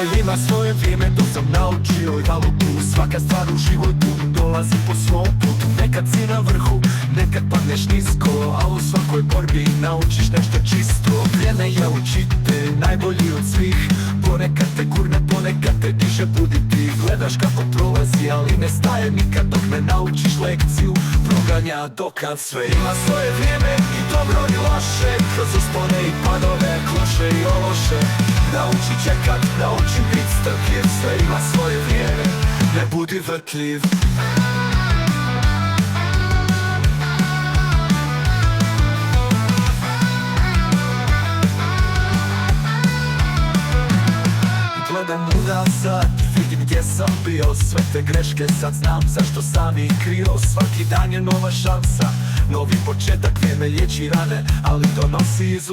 Sve ima svoje vrijeme, to sam naučio i valutu. Svaka stvar u životu dolazi po svom putu. Nekad si na vrhu, nekad padneš nisko, a u svakoj borbi naučiš nešto čisto. Vrijeme je učitelj, najbolji od svih. Ponekad te gurne, ponekad te diže, budi ti. Gledaš kako prolazi, ali ne staje nikad dok ne naučiš lekciju. Proganja dokaz, sve ima svoje vrijeme, i dobro i loše. Kroz uspone i padove, kloše i ološe. Nauči čekat, nauči bit strpljiv. Sve ima svoje vrijeme, ne budi vrtljiv. Gledam unazad, vidim gdje sam bio. Sve te greške sad znam zašto sam ih krio. Svaki dan je nova šansa, novi početak. Vrijeme liječi rane, ali donosi